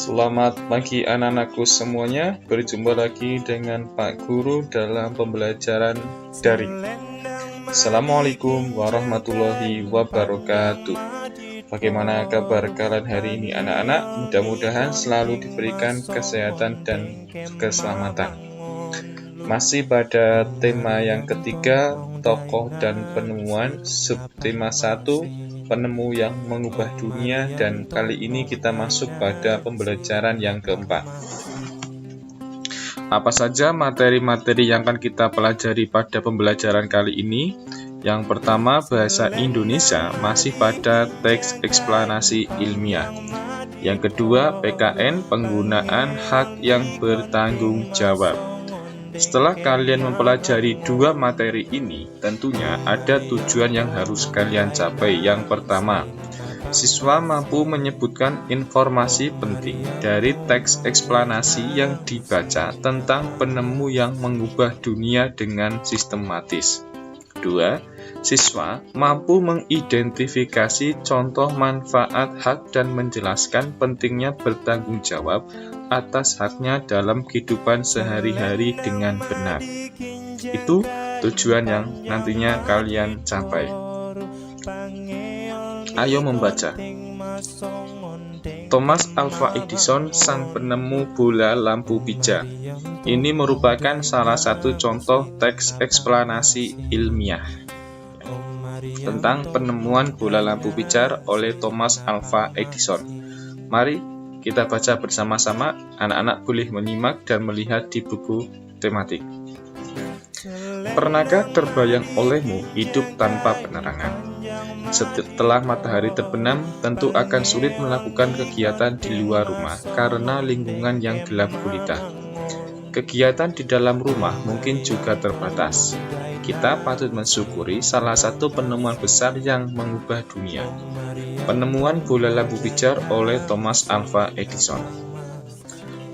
Selamat pagi anak-anakku semuanya, berjumpa lagi dengan Pak Guru dalam pembelajaran daring. Assalamualaikum warahmatullahi wabarakatuh. Bagaimana kabar kalian hari ini anak-anak? Mudah-mudahan selalu diberikan kesehatan dan keselamatan. Masih pada tema yang ketiga, tokoh dan penemuan, subtema 1, penemu yang mengubah dunia, dan kali ini kita masuk pada pembelajaran yang keempat. Apa saja materi-materi yang akan kita pelajari pada pembelajaran kali ini? Yang pertama, bahasa Indonesia masih pada teks eksplanasi ilmiah. Yang kedua, PKN, penggunaan hak yang bertanggung jawab. Setelah kalian mempelajari dua materi ini, tentunya ada tujuan yang harus kalian capai. Yang pertama, siswa mampu menyebutkan informasi penting dari teks eksplanasi yang dibaca tentang penemu yang mengubah dunia dengan sistematis. Kedua, siswa mampu mengidentifikasi contoh manfaat hak dan menjelaskan pentingnya bertanggung jawab atas haknya dalam kehidupan sehari-hari dengan benar. Itu tujuan yang nantinya kalian capai. Ayo membaca. Thomas Alva Edison, sang penemu bola lampu pijar. Ini merupakan salah satu contoh teks eksplanasi ilmiah tentang penemuan bola lampu pijar oleh Thomas Alva Edison. Mari kita baca bersama-sama. Anak-anak boleh menyimak dan melihat di buku tematik. Pernahkah terbayang olehmu hidup tanpa penerangan? Setelah matahari terbenam, tentu akan sulit melakukan kegiatan di luar rumah karena lingkungan yang gelap gulita. Kegiatan di dalam rumah mungkin juga terbatas. Kita patut mensyukuri salah satu penemuan besar yang mengubah dunia. Penemuan bola lampu pijar oleh Thomas Alva Edison.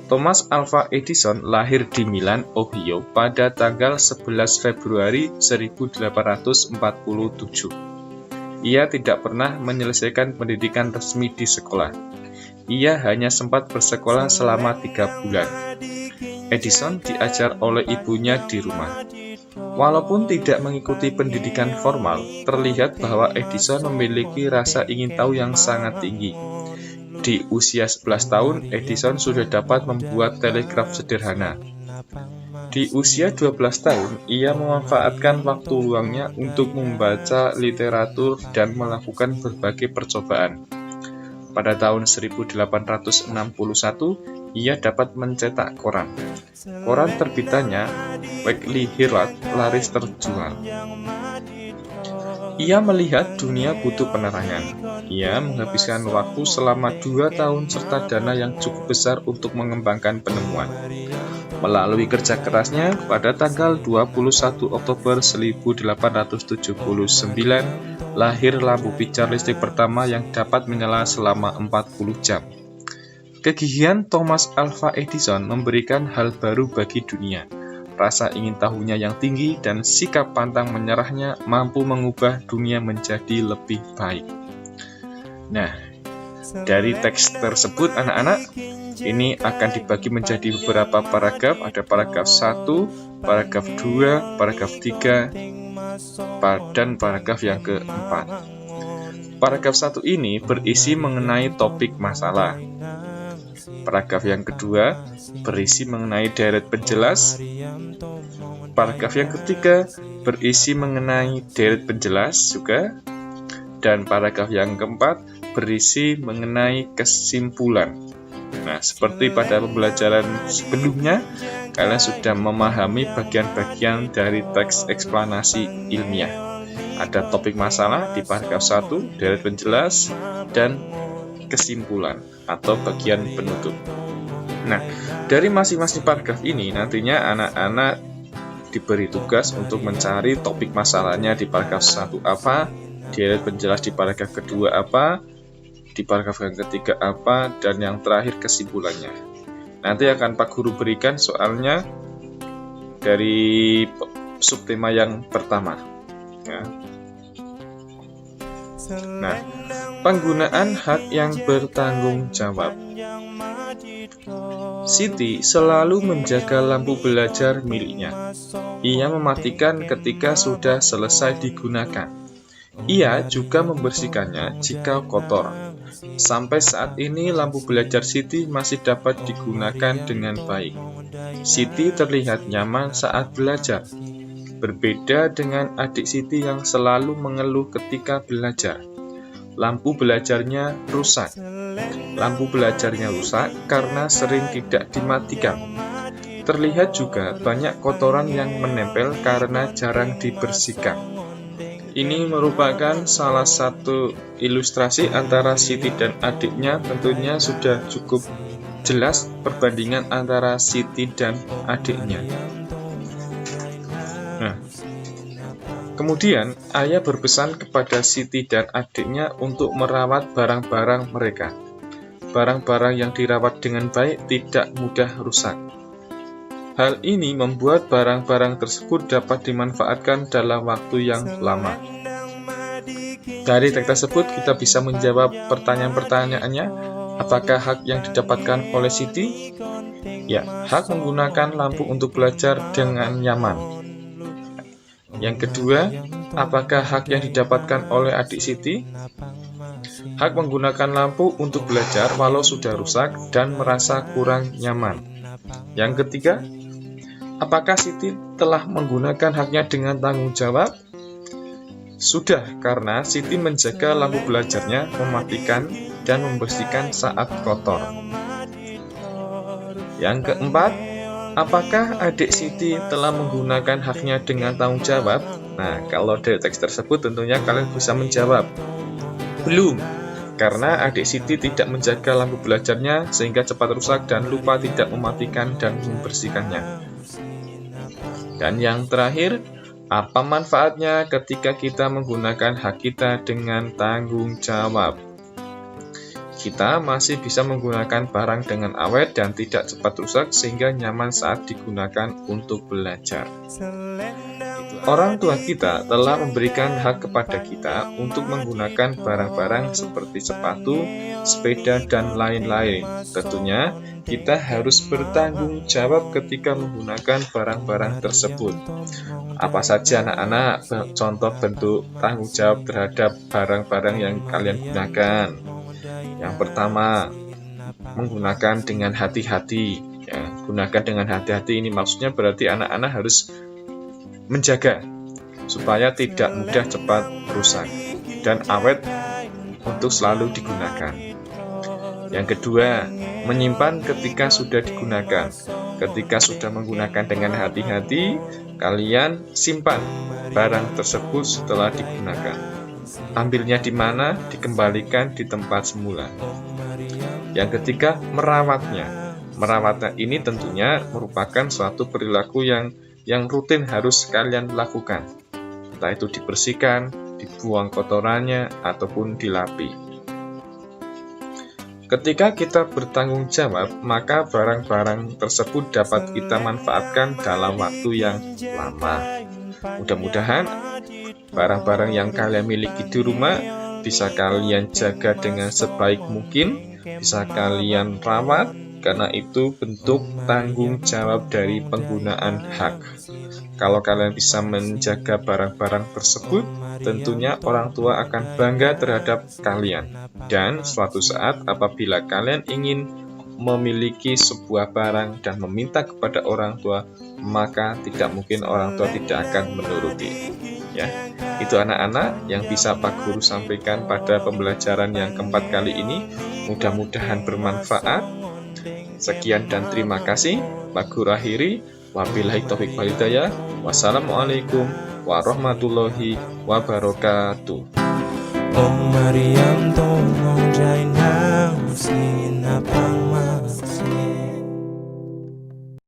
Thomas Alva Edison lahir di Milan, Ohio pada tanggal 11 Februari 1847. Ia tidak pernah menyelesaikan pendidikan resmi di sekolah. Ia hanya sempat bersekolah selama 3 bulan. Edison diajar oleh ibunya di rumah. Walaupun tidak mengikuti pendidikan formal, terlihat bahwa Edison memiliki rasa ingin tahu yang sangat tinggi. Di usia 11 tahun, Edison sudah dapat membuat telegraf sederhana. Di usia 12 tahun, ia memanfaatkan waktu luangnya untuk membaca literatur dan melakukan berbagai percobaan. Pada tahun 1861, ia dapat mencetak koran. Koran terbitannya, Weekly Herald, laris terjual. Ia melihat dunia butuh penerangan. Ia menghabiskan waktu selama 2 tahun serta dana yang cukup besar untuk mengembangkan penemuan. Melalui kerja kerasnya, pada tanggal 21 Oktober 1879, lahir lampu pijar listrik pertama yang dapat menyala selama 40 jam. Kegigihan Thomas Alva Edison memberikan hal baru bagi dunia. Rasa ingin tahunya yang tinggi dan sikap pantang menyerahnya mampu mengubah dunia menjadi lebih baik. Nah, dari teks tersebut anak-anak, ini akan dibagi menjadi beberapa paragraf. Ada paragraf 1, paragraf 2, paragraf 3, dan paragraf yang keempat. Paragraf 1 ini berisi mengenai topik masalah. Paragraf yang kedua berisi mengenai deret penjelas. Paragraf yang ketiga berisi mengenai deret penjelas juga. Dan paragraf yang keempat berisi mengenai kesimpulan. Nah, seperti pada pembelajaran sebelumnya, kalian sudah memahami bagian-bagian dari teks eksplanasi ilmiah. Ada topik masalah di paragraf 1, deret penjelas, dan kesimpulan atau bagian penutup. Nah, dari masing-masing paragraf ini nantinya anak-anak diberi tugas untuk mencari topik masalahnya di paragraf 1 apa, deret penjelas di paragraf kedua apa, di paragraf yang ketiga apa, dan yang terakhir kesimpulannya. Nanti akan Pak Guru berikan soalnya dari subtema yang pertama. Ya. Nah, penggunaan hak yang bertanggung jawab. Siti selalu menjaga lampu belajar miliknya. Ia mematikan ketika sudah selesai digunakan. Ia juga membersihkannya jika kotor. Sampai saat ini lampu belajar Siti masih dapat digunakan dengan baik. Siti terlihat nyaman saat belajar. Berbeda dengan adik Siti yang selalu mengeluh ketika belajar. Lampu belajarnya rusak. Lampu belajarnya rusak karena sering tidak dimatikan. Terlihat juga banyak kotoran yang menempel karena jarang dibersihkan. Ini merupakan salah satu ilustrasi antara Siti dan adiknya. Tentunya sudah cukup jelas perbandingan antara Siti dan adiknya. Nah, kemudian ayah berpesan kepada Siti dan adiknya untuk merawat barang-barang mereka. Barang-barang yang dirawat dengan baik tidak mudah rusak. Hal ini membuat barang-barang tersebut dapat dimanfaatkan dalam waktu yang lama. Dari teks tersebut kita bisa menjawab pertanyaan-pertanyaannya. Apakah hak yang didapatkan oleh Siti? Ya, hak menggunakan lampu untuk belajar dengan nyaman. Yang kedua, apakah hak yang didapatkan oleh adik Siti? Hak menggunakan lampu untuk belajar walau sudah rusak dan merasa kurang nyaman. Yang ketiga, apakah Siti telah menggunakan haknya dengan tanggung jawab? Sudah, karena Siti menjaga lampu belajarnya, mematikan dan membersihkan saat kotor. Yang keempat, apakah adik Siti telah menggunakan haknya dengan tanggung jawab? Nah, kalau dari teks tersebut tentunya kalian bisa menjawab, belum, karena adik Siti tidak menjaga lampu belajarnya sehingga cepat rusak dan lupa tidak mematikan dan membersihkannya. Dan yang terakhir, apa manfaatnya ketika kita menggunakan hak kita dengan tanggung jawab? Kita masih bisa menggunakan barang dengan awet dan tidak cepat rusak sehingga nyaman saat digunakan untuk belajar. Orang tua kita telah memberikan hak kepada kita untuk menggunakan barang-barang seperti sepatu, sepeda, dan lain-lain. Tentunya kita harus bertanggung jawab ketika menggunakan barang-barang tersebut. Apa saja anak-anak contoh bentuk tanggung jawab terhadap barang-barang yang kalian gunakan? Yang pertama, menggunakan dengan hati-hati. Ya, gunakan dengan hati-hati ini maksudnya berarti anak-anak harus menjaga supaya tidak mudah cepat rusak dan awet untuk selalu digunakan. Yang kedua, menyimpan ketika sudah digunakan. Ketika sudah menggunakan dengan hati-hati, kalian simpan barang tersebut setelah digunakan. Ambilnya di mana? Dikembalikan di tempat semula. Yang ketiga, merawatnya. Merawatnya ini tentunya merupakan suatu perilaku yang rutin harus kalian lakukan. Entah itu dibersihkan, dibuang kotorannya, ataupun dilapi. Ketika kita bertanggung jawab, maka barang-barang tersebut dapat kita manfaatkan dalam waktu yang lama. Mudah-mudahan barang-barang yang kalian miliki di rumah bisa kalian jaga dengan sebaik mungkin, bisa kalian rawat, karena itu bentuk tanggung jawab dari penggunaan hak. Kalau kalian bisa menjaga barang-barang tersebut, tentunya orang tua akan bangga terhadap kalian. Dan suatu saat apabila kalian ingin memiliki sebuah barang dan meminta kepada orang tua, maka tidak mungkin orang tua tidak akan menuruti. Ya, itu anak-anak yang bisa Pak Guru sampaikan pada pembelajaran yang keempat kali ini. Mudah-mudahan bermanfaat. Sekian dan terima kasih. Pak Guru akhiri. Wabillahi taufiq wal hidayah. Wassalamualaikum warahmatullahi wabarakatuh. Oh Mariam tolong jain hausin apa maksud